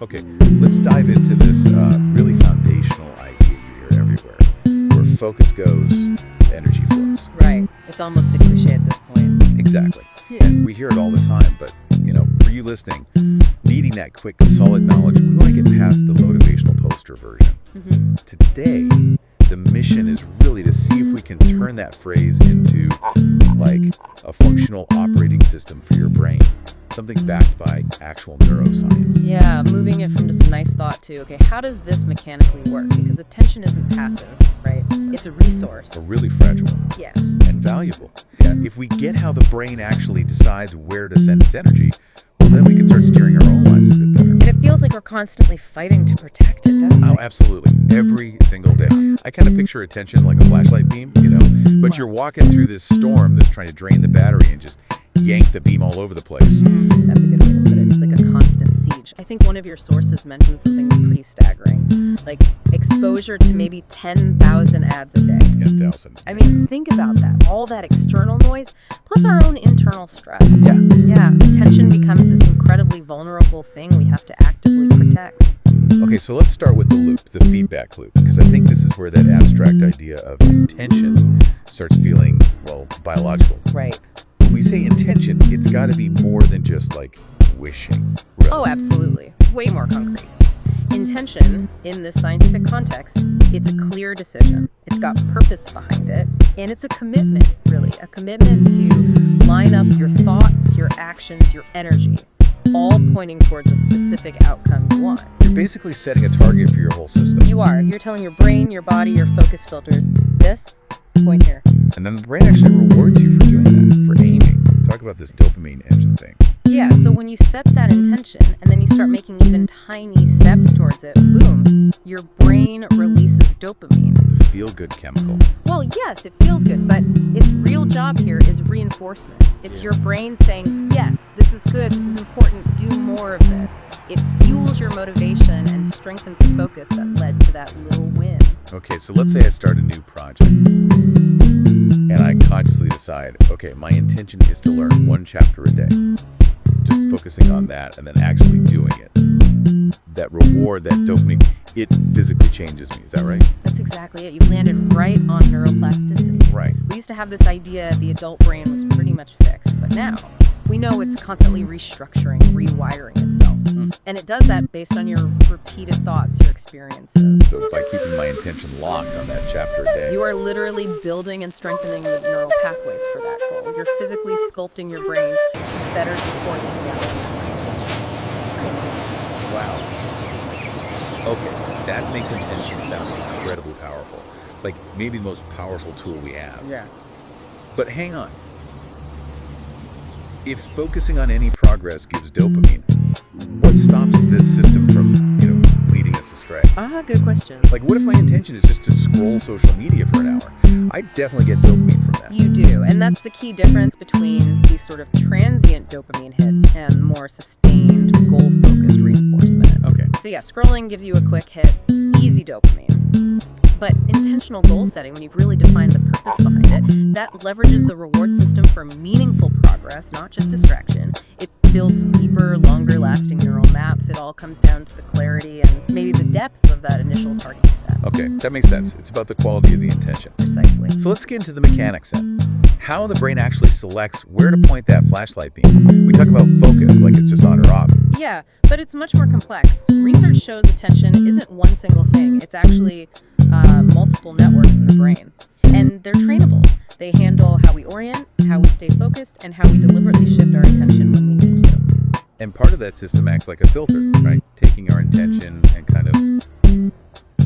Okay, let's dive into this really foundational idea you hear everywhere. Where focus goes, energy flows. Right. It's almost a cliche at this point. Exactly. Yeah. And we hear it all the time, but, for you listening, needing that quick, solid knowledge, we want to get past the motivational poster version. Mm-hmm. Today, the mission is really to see if we can turn that phrase into, like, a functional operating system for your brain. Something backed by actual neuroscience. Yeah, moving it from just a nice thought to, okay, how does this mechanically work? Because attention isn't passive, right? It's a resource. A really fragile one. Yeah. And valuable. Yeah. If we get how the brain actually decides where to send its energy, well, then we can start steering our own lives a bit better. And it feels like we're constantly fighting to protect it, doesn't it? Oh, absolutely. Every single day. I kind of picture attention like a flashlight beam, but you're walking through this storm that's trying to drain the battery and just yank the beam all over the place. That's a good way to put it. It's like a constant siege. I think one of your sources mentioned something pretty staggering, like exposure to maybe 10,000 ads a day. 10,000. I mean, think about that. All that external noise, plus our own internal stress. Yeah. Yeah, attention becomes this incredibly vulnerable thing we have to actively protect. Okay, so let's start with the loop, the feedback loop, because I think this is where that abstract idea of intention starts feeling, well, biological. Right. When we say intention, it's got to be more than just like wishing. Really. Oh, absolutely. Way more concrete. Intention, in this scientific context, it's a clear decision. It's got purpose behind it, and it's a commitment, really. A commitment to line up your thoughts, your actions, your energy, all pointing towards a specific outcome you want. You're basically setting a target for your whole system. You are. You're telling your brain, your body, your focus filters, this, point here. And then the brain actually rewards you for doing that, for aiming. Talk about this dopamine engine thing. Yeah, so when you set that intention and then you start making even tiny steps towards it, boom, your brain releases dopamine. The feel-good chemical. Well, yes, it feels good, but its real job here is reinforcement. It's your brain saying, yes, this is good, this is important, do more of this. It fuels your motivation and strengthens the focus that led to that little win. Okay, so let's say I start a new project. And I consciously decide, okay, my intention is to learn one chapter a day. Just focusing on that and then actually doing it. That reward, that dopamine, it physically changes me. Is that right? That's exactly it. You landed right on neuroplasticity. Right. We used to have this idea the adult brain was pretty much fixed, but now we know it's constantly restructuring, rewiring itself. And it does that based on your repeated thoughts, your experiences. So by keeping my intention locked on that chapter a day. You are literally building and strengthening the neural pathways for that goal. You're physically sculpting your brain to better support the reality. Wow. Okay, that makes intention sound incredibly powerful. Like maybe the most powerful tool we have. Yeah. But hang on. If focusing on any progress gives dopamine, what stops this system from, leading us astray? Good question. Like, what if my intention is just to scroll social media for an hour? I definitely get dopamine from that. You do, and that's the key difference between these sort of transient dopamine hits and more sustained, goal-focused reinforcement. Okay. So yeah, scrolling gives you a quick hit, easy dopamine. But intentional goal setting, when you've really defined the purpose behind it, that leverages the reward system for meaningful progress, not just distraction. It builds deeper, longer-lasting neural maps. It all comes down to the clarity and maybe the depth of that initial target you set. Okay, that makes sense. It's about the quality of the intention. Precisely. So let's get into the mechanics then. How the brain actually selects where to point that flashlight beam. We talk about focus, like it's just on or off. Yeah, but it's much more complex. Research shows attention isn't one single thing. It's actually multiple networks in the brain. And they're trainable. They handle how we orient, how we stay focused, and how we deliberately shift our attention when we need to. And part of that system acts like a filter, right? Taking our intention and kind of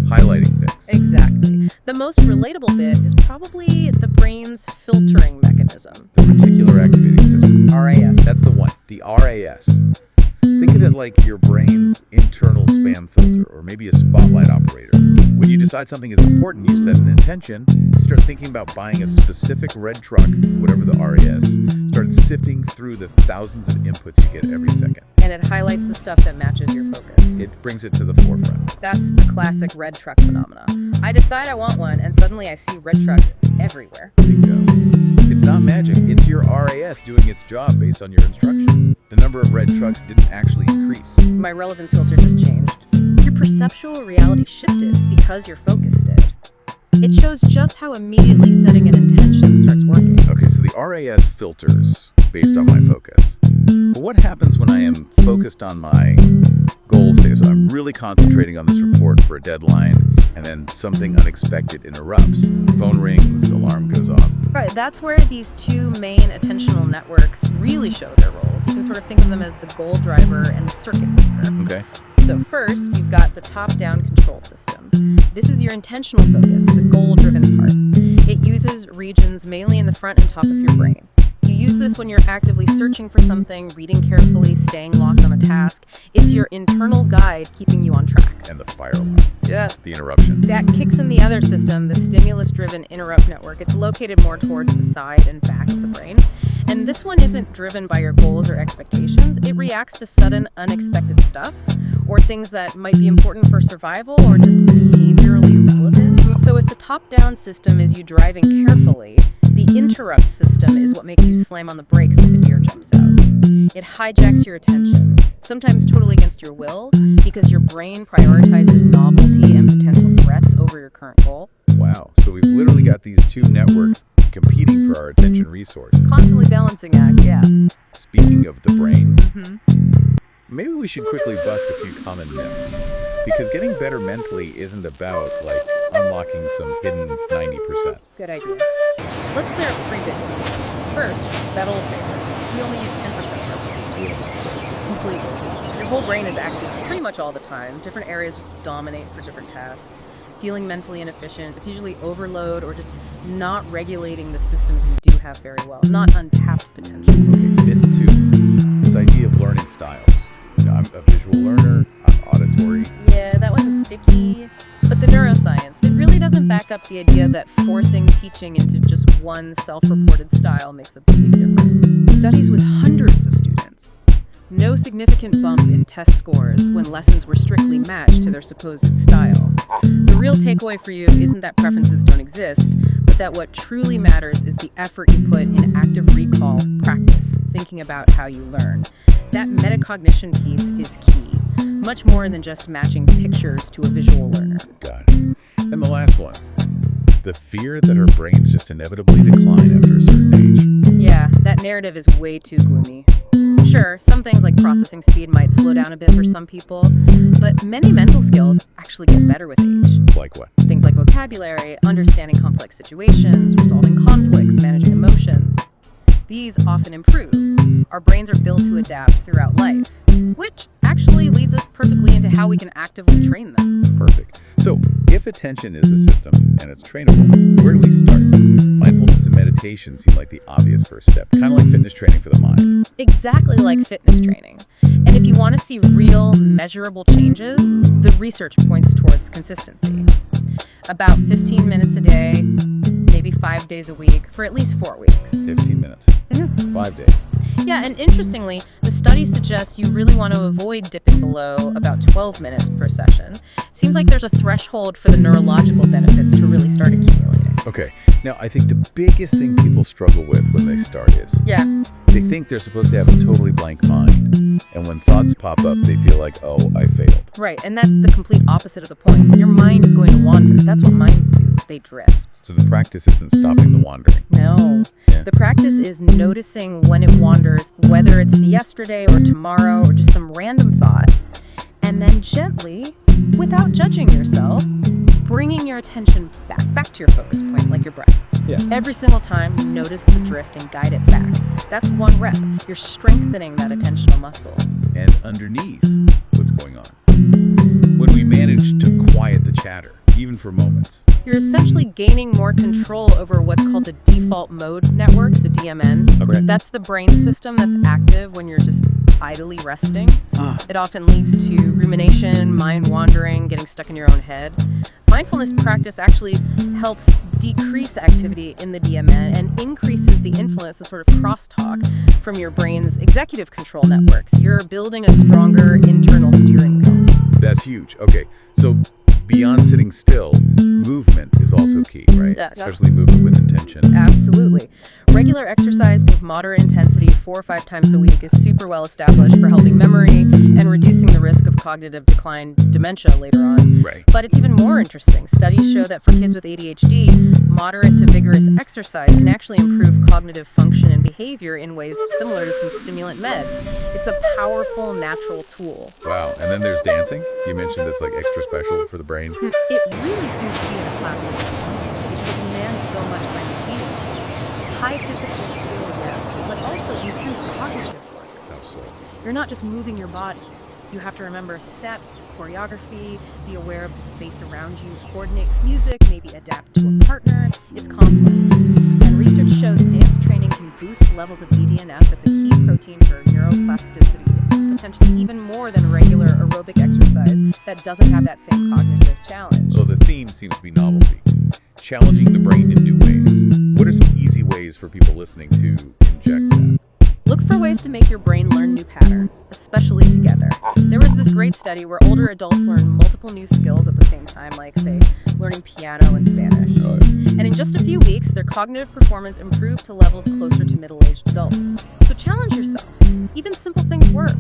highlighting things. Exactly. The most relatable bit is probably the brain's filtering mechanism. The reticular activating system. RAS. That's the one, the RAS. Think of it like your brain's internal spam filter, or maybe a spotlight operator. When you decide something is important, you set an intention, you start thinking about buying a specific red truck, whatever the RAS, start sifting through the thousands of inputs you get every second. And it highlights the stuff that matches your focus. It brings it to the forefront. That's the classic red truck phenomena. I decide I want one, and suddenly I see red trucks everywhere. Bingo. It's not magic, it's your RAS doing its job based on your instruction. The number of red trucks didn't actually increase. My relevance filter just changed. Your perceptual reality shifted because your focus did. It shows just how immediately setting an intention starts working. Okay, so the RAS filters based on my focus. But what happens when I am focused on my goals? So I'm really concentrating on this report for a deadline, and then something unexpected interrupts. Phone rings, alarm goes off. Right, that's where these two main attentional networks really show their roles. You can sort of think of them as the goal driver and the circuit breaker. Okay. So first, you've got the top-down control system. This is your intentional focus, the goal-driven part. It uses regions mainly in the front and top of your brain. You use this when you're actively searching for something, reading carefully, staying locked on a task. It's your internal guide keeping you on track. And the fire alarm. Yeah. The interruption. That kicks in the other system, the stimulus-driven interrupt network. It's located more towards the side and back of the brain. And this one isn't driven by your goals or expectations. It reacts to sudden, unexpected stuff, or things that might be important for survival or just behaviorally relevant. So if the top-down system is you driving carefully, the interrupt system is what makes you slam on the brakes if a deer jumps out. It hijacks your attention, sometimes totally against your will, because your brain prioritizes novelty and potential threats over your current goal. Wow, so we've literally got these two networks competing for our attention resource. Constantly balancing act, yeah. Speaking of the brain, maybe we should quickly bust a few common myths. Because getting better mentally isn't about, like, unlocking some hidden 90%. Good idea. Let's clear up 3 big ones. First, that old favorite. We only use 10% of our brain. Completely. Your whole brain is active pretty much all the time. Different areas just dominate for different tasks. Feeling mentally inefficient is usually overload or just not regulating the systems you do have very well, not untapped potential. Myth 2, this idea of learning styles. I'm a visual learner, I'm auditory. Yeah, that one's sticky. But the neuroscience, it really doesn't back up the idea that forcing teaching into just one self-reported style makes a big difference. Studies with hundreds of students. No significant bump in test scores when lessons were strictly matched to their supposed style. The real takeaway for you isn't that preferences don't exist, but that what truly matters is the effort you put in active recall, practice, thinking about how you learn. That metacognition piece is key, much more than just matching pictures to a visual learner. Got it. And the last one, the fear that our brains just inevitably decline after a certain age. Yeah, that narrative is way too gloomy. Sure, some things like processing speed might slow down a bit for some people, but many mental skills actually get better with age. Like what? Things like vocabulary, understanding complex situations, resolving conflicts, managing emotions. These often improve. Our brains are built to adapt throughout life, which actually leads us perfectly into how we can actively train them. Perfect. So, if attention is a system and it's trainable, where do we start? Mindfulness and meditation seem like the obvious first step, kind of like fitness training for the mind. Exactly like fitness training. And if you want to see real, measurable changes, the research points towards consistency. About 15 minutes a day, maybe 5 days a week, for at least 4 weeks. 15 minutes. Yeah. 5 days. Yeah, and interestingly, the study suggests you really want to avoid dipping below about 12 minutes per session. Seems like there's a threshold for the neurological benefits to really start accumulating. Okay, now I think the biggest thing people struggle with when they start is they think they're supposed to have a totally blank mind. And when thoughts pop up, they feel like, oh, I failed. Right, and that's the complete opposite of the point. Your mind is going to wander. That's what minds do. They drift. So the practice isn't stopping the wandering. No. Yeah. The practice is noticing when it wanders, whether it's yesterday or tomorrow or just some random thought, and then gently, without judging yourself, bringing your attention back to your focus point, like your breath. Yeah. Every single time, notice the drift and guide it back. That's 1 rep. You're strengthening that attentional muscle. And underneath, what's going on? When we manage to quiet the chatter, even for moments, you're essentially gaining more control over what's called the default mode network, the DMN. Okay. That's the brain system that's active when you're just idly resting. It often leads to rumination, mind wandering, getting stuck in your own head. Mindfulness practice actually helps decrease activity in the DMN and increases the influence, the sort of crosstalk from your brain's executive control networks. You're building a stronger internal steering wheel. That's huge. Okay, so beyond sitting still, movement is also key, right? Yeah. Especially movement with intention. Absolutely. Regular exercise, think moderate intensity, 4 or 5 times a week, is super well established for helping memory and reducing the risk of cognitive decline, dementia later on. Right. But it's even more interesting. Studies show that for kids with ADHD, moderate to vigorous exercise can actually improve cognitive function and behavior in ways similar to some stimulant meds. It's a powerful, natural tool. Wow. And then there's dancing. You mentioned it's like extra special for the brain. It really seems to be in a class of its own because it demands so much simultaneously. High physical skill, yes, but also intense cognitive work. How so? You're not just moving your body. You have to remember steps, choreography, be aware of the space around you, coordinate music, maybe adapt to a partner. It's complex. And research shows dance training can boost levels of BDNF. That's a key protein for neuroplasticity, potentially even more than regular aerobic exercise that doesn't have that same cognitive challenge. So the theme seems to be novelty, challenging the brain in new ways. What are some easy ways for people listening to inject that? Look for ways to make your brain learn new patterns, especially together. There was this great study where older adults learn multiple new skills at the same time, like, say, learning piano and Spanish. And in just a few weeks, their cognitive performance improved to levels closer to middle-aged adults. So challenge yourself. Even simple things work.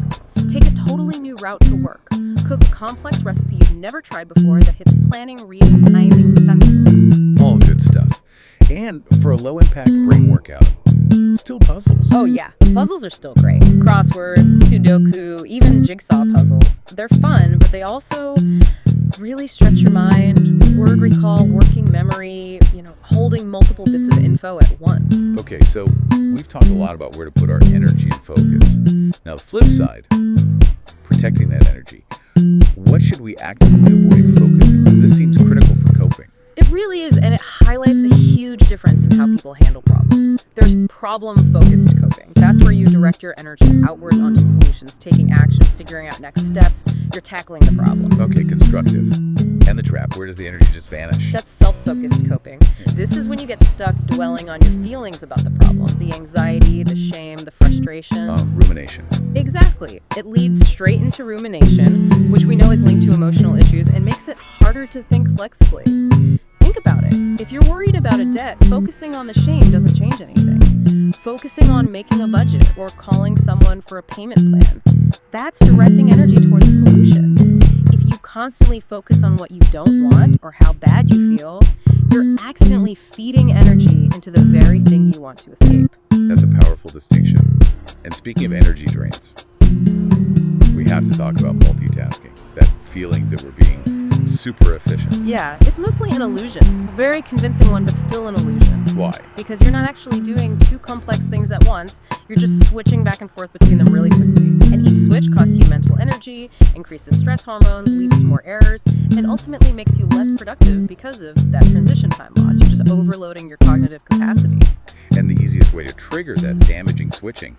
Take a totally new route to work. Cook a complex recipe you've never tried before that hits planning, reading, timing, senses. All good stuff. And for a low-impact brain workout, still puzzles. Oh yeah, puzzles are still great. Crosswords, Sudoku, even jigsaw puzzles. They're fun, but they also really stretch your mind, word recall, working memory, holding multiple bits of info at once. Okay, so we've talked a lot about where to put our energy and focus. Now, the flip side, protecting that energy. What should we actively avoid focusing on? This seems critical for coping. It really is, and it highlights a huge difference in how people handle problems. There's problem-focused coping. That's where you direct your energy outwards onto solutions, taking action, figuring out next steps. You're tackling the problem. Okay, constructive. And the trap, where does the energy just vanish? That's self-focused coping. This is when you get stuck dwelling on your feelings about the problem, the anxiety, the shame, the frustration. Rumination. Exactly. It leads straight into rumination, which we know is linked to emotional issues and makes it harder to think flexibly. Think about it. If you're worried about a debt, focusing on the shame doesn't change anything. Focusing on making a budget or calling someone for a payment plan, that's directing energy towards a solution. If you constantly focus on what you don't want or how bad you feel, you're accidentally feeding energy into the very thing you want to escape. That's a powerful distinction. And speaking of energy drains, we have to talk about multitasking, that feeling that we're being super efficient. Yeah, it's mostly an illusion. A very convincing one, but still an illusion. Why? Because you're not actually doing 2 complex things at once. You're just switching back and forth between them really quickly. And each switch costs you mental energy, increases stress hormones, leads to more errors, and ultimately makes you less productive because of that transition time loss. You're just overloading your cognitive capacity. And the easiest way to trigger that damaging switching,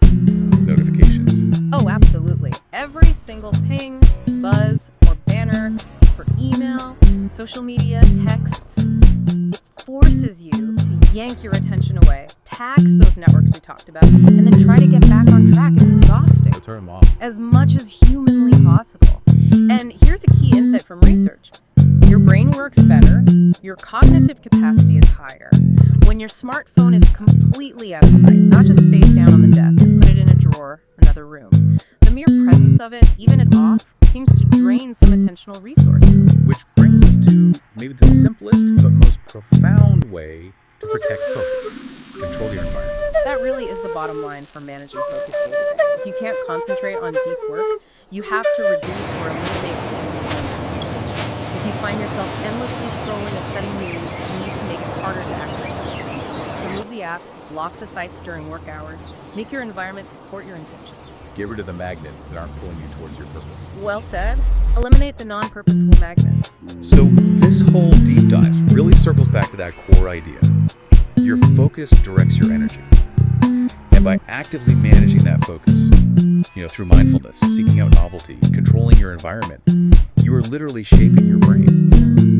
notifications. Oh, absolutely. Every single ping, buzz, or banner for email, social media, texts, it forces you to yank your attention away, tax those networks we talked about, and then try to get back on track. It's exhausting. Turn them off. As much as humanly possible. And here's a key insight from research. Your brain works better, your cognitive capacity is higher when your smartphone is completely out of sight, not just face down on the desk and put it in a drawer, another room. The mere presence of it, even it off, seems to drain some attentional resources. Which brings us to maybe the simplest but most profound way to protect focus. Control your environment. That really is the bottom line for managing focus day to day. If you can't concentrate on deep work, you have to reduce or eliminate things. If you find yourself endlessly scrolling upsetting news, you need to make it harder to access it. Remove the apps, block the sites during work hours, make your environment support your intentions. Get rid of the magnets that aren't pulling you towards your purpose. Well said. Eliminate the non-purposeful magnets. So this whole deep dive really circles back to that core idea. Your focus directs your energy. And by actively managing that focus, through mindfulness, seeking out novelty, controlling your environment, you are literally shaping your brain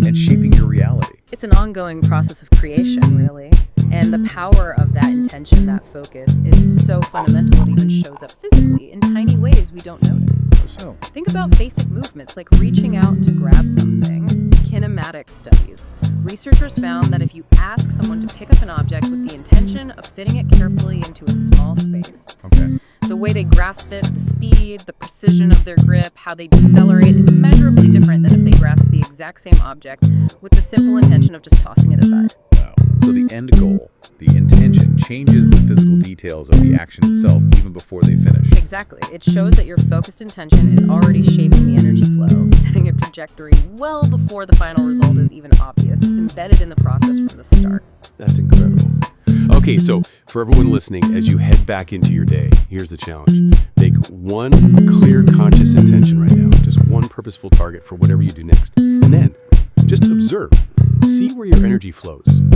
and shaping your reality. It's an ongoing process of creation, really. And the power of that intention, that focus, is so fundamental it even shows up physically in tiny ways we don't notice. So, Think about basic movements like reaching out to grab something can kinematic studies. Researchers found that if you ask someone to pick up an object with the intention of fitting it carefully into a small space, Okay. the way they grasp it, the speed, the precision of their grip, how they decelerate, it's measurably different than if they grasp the exact same object with the simple intention of just tossing it aside. Wow. So the end goal, the intention, changes the physical details of the action itself even before they finish. Exactly. It shows that your focused intention is already shaping the energy flow, setting a trajectory well before the final result is even obvious. It's embedded in the process from the start. That's incredible. Okay, so for everyone listening, as you head back into your day, here's the challenge. Make one clear, conscious intention right now, just one purposeful target for whatever you do next. And then just observe. See where your energy flows.